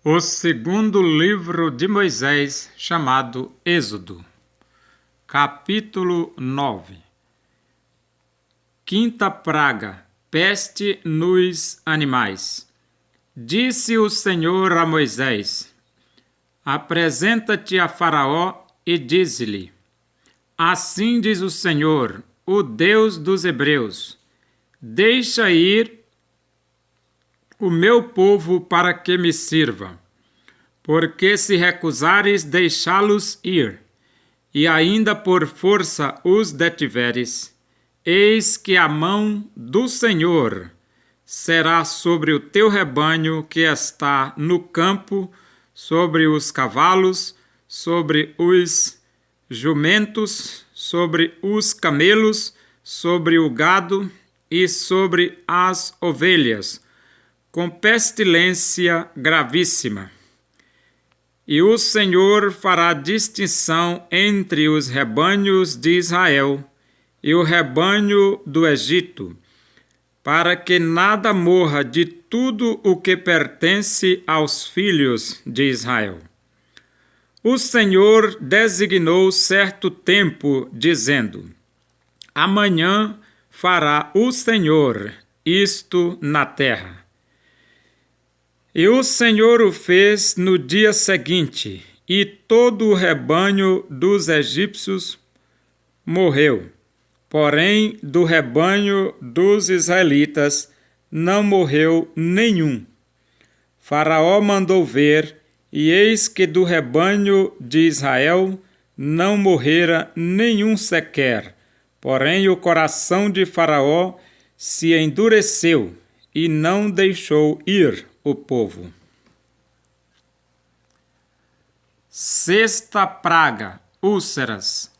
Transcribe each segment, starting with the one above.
O segundo livro de Moisés, chamado Êxodo, capítulo 9. Quinta praga, peste nos animais. Disse o Senhor a Moisés: apresenta-te a Faraó e dize-lhe: assim diz o Senhor, o Deus dos Hebreus: deixa ir o meu povo para que me sirva. Porque se recusares deixá-los ir, e ainda por força os detiveres, eis que a mão do Senhor será sobre o teu rebanho que está no campo, sobre os cavalos, sobre os jumentos, sobre os camelos, sobre o gado e sobre as ovelhas, com pestilência gravíssima. E o Senhor fará distinção entre os rebanhos de Israel e o rebanho do Egito, para que nada morra de tudo o que pertence aos filhos de Israel. O Senhor designou certo tempo, dizendo: amanhã fará o Senhor isto na terra. E o Senhor o fez no dia seguinte, e todo o rebanho dos egípcios morreu. Porém, do rebanho dos israelitas não morreu nenhum. Faraó mandou ver, e eis que do rebanho de Israel não morrera nenhum sequer. Porém, o coração de Faraó se endureceu, e não deixou ir o povo. Sexta praga, úlceras.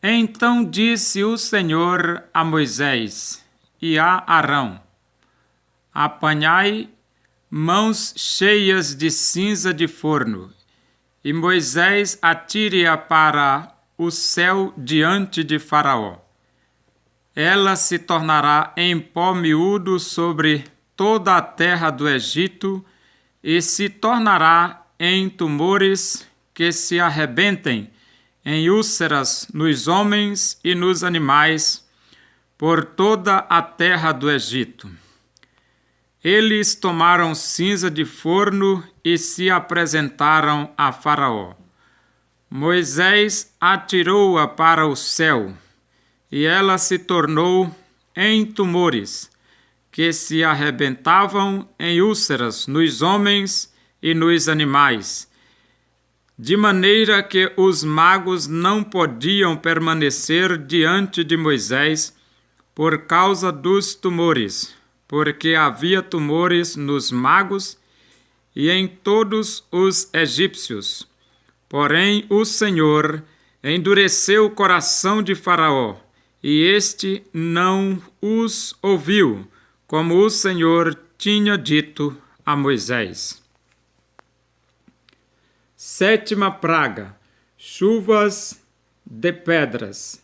Então disse o Senhor a Moisés e a Arão: apanhai mãos cheias de cinza de forno, e Moisés atire-a para o céu diante de Faraó. Ela se tornará em pó miúdo sobre toda a terra do Egito, e se tornará em tumores que se arrebentem, em úlceras nos homens e nos animais, por toda a terra do Egito. Eles tomaram cinza de forno e se apresentaram a Faraó. Moisés atirou-a para o céu, e ela se tornou em tumores, que se arrebentavam em úlceras nos homens e nos animais, de maneira que os magos não podiam permanecer diante de Moisés por causa dos tumores, porque havia tumores nos magos e em todos os egípcios. Porém, o Senhor endureceu o coração de Faraó, e este não os ouviu, como o Senhor tinha dito a Moisés. Sétima praga, chuvas de pedras.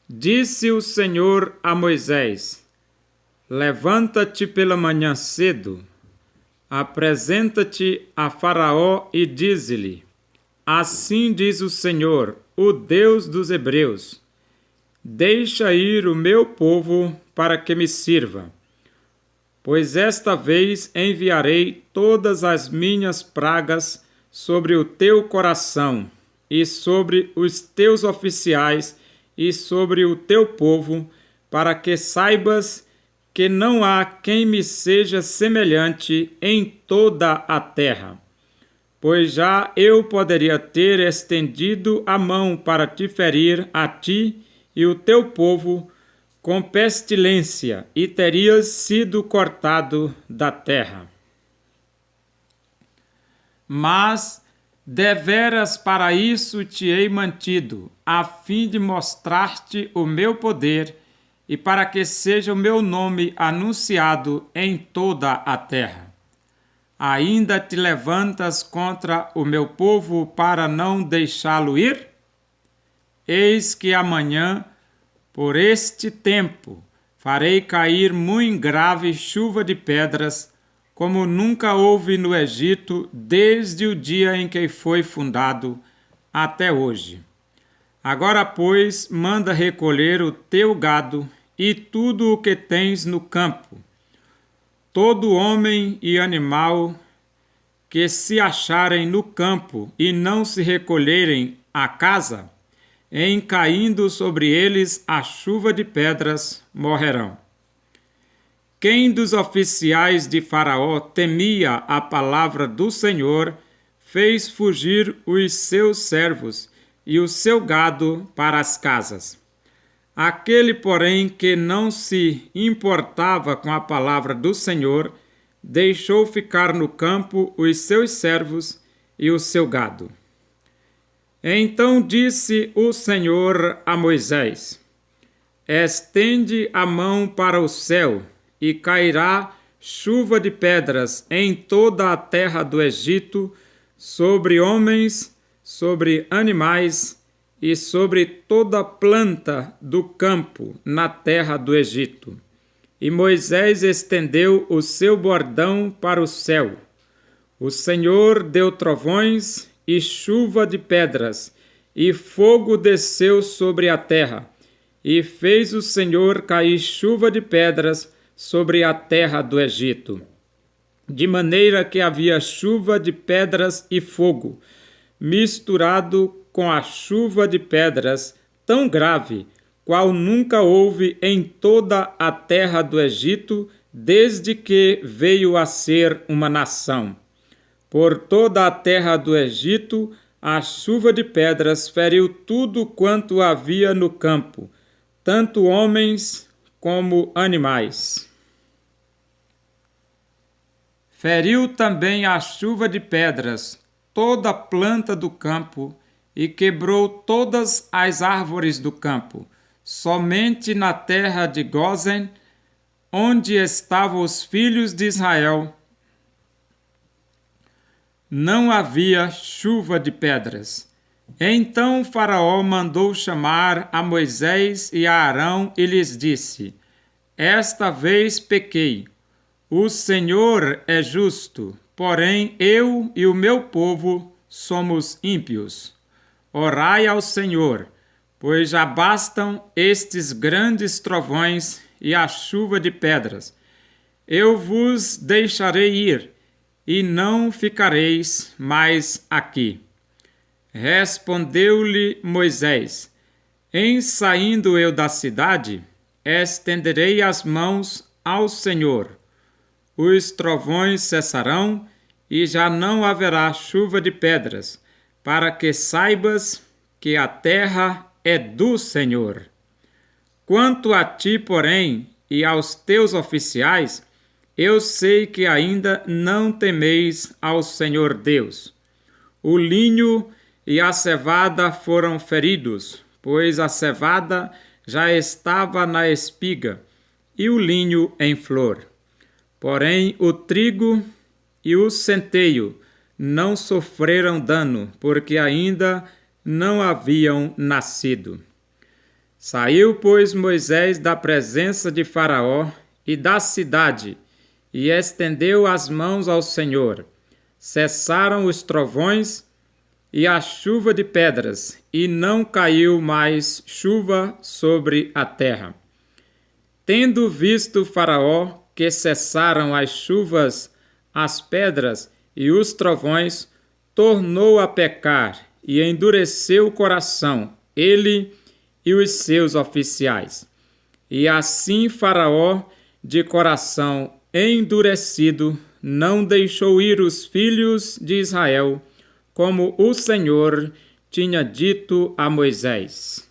Disse o Senhor a Moisés: levanta-te pela manhã cedo, apresenta-te a Faraó e dize-lhe: assim diz o Senhor, o Deus dos Hebreus: deixa ir o meu povo para que me sirva. Pois esta vez enviarei todas as minhas pragas sobre o teu coração, e sobre os teus oficiais, e sobre o teu povo, para que saibas que não há quem me seja semelhante em toda a terra. Pois já eu poderia ter estendido a mão para te ferir a ti e o teu povo com pestilência, e terias sido cortado da terra. Mas deveras para isso te hei mantido, a fim de mostrar-te o meu poder, e para que seja o meu nome anunciado em toda a terra. Ainda te levantas contra o meu povo para não deixá-lo ir? Eis que amanhã, por este tempo, farei cair muito grave chuva de pedras, como nunca houve no Egito desde o dia em que foi fundado até hoje. Agora, pois, manda recolher o teu gado e tudo o que tens no campo, todo homem e animal que se acharem no campo e não se recolherem à casa, em caindo sobre eles a chuva de pedras, morrerão. Quem dos oficiais de Faraó temia a palavra do Senhor, fez fugir os seus servos e o seu gado para as casas. Aquele, porém, que não se importava com a palavra do Senhor, deixou ficar no campo os seus servos e o seu gado. Então disse o Senhor a Moisés: estende a mão para o céu, e cairá chuva de pedras em toda a terra do Egito, sobre homens, sobre animais e sobre toda planta do campo na terra do Egito. E Moisés estendeu o seu bordão para o céu. O Senhor deu trovões e chuva de pedras, e fogo desceu sobre a terra, e fez o Senhor cair chuva de pedras sobre a terra do Egito, de maneira que havia chuva de pedras e fogo, misturado com a chuva de pedras, tão grave, qual nunca houve em toda a terra do Egito, desde que veio a ser uma nação. Por toda a terra do Egito, a chuva de pedras feriu tudo quanto havia no campo, tanto homens como animais. Feriu também a chuva de pedras toda a planta do campo e quebrou todas as árvores do campo. Somente na terra de Gósen, onde estavam os filhos de Israel, não havia chuva de pedras. Então Faraó mandou chamar a Moisés e a Arão e lhes disse: esta vez pequei. O Senhor é justo, porém eu e o meu povo somos ímpios. Orai ao Senhor, pois já bastam estes grandes trovões e a chuva de pedras. Eu vos deixarei ir, e não ficareis mais aqui. Respondeu-lhe Moisés: em saindo eu da cidade, estenderei as mãos ao Senhor. Os trovões cessarão, e já não haverá chuva de pedras, para que saibas que a terra é do Senhor. Quanto a ti, porém, e aos teus oficiais, eu sei que ainda não temeis ao Senhor Deus. O linho e a cevada foram feridos, pois a cevada já estava na espiga, e o linho em flor. Porém, o trigo e o centeio não sofreram dano, porque ainda não haviam nascido. Saiu, pois, Moisés da presença de Faraó e da cidade, e estendeu as mãos ao Senhor. Cessaram os trovões e a chuva de pedras, e não caiu mais chuva sobre a terra. Tendo visto Faraó que cessaram as chuvas, as pedras e os trovões, tornou a pecar e endureceu o coração, ele e os seus oficiais. E assim Faraó, de coração endurecido, não deixou ir os filhos de Israel, como o Senhor tinha dito a Moisés.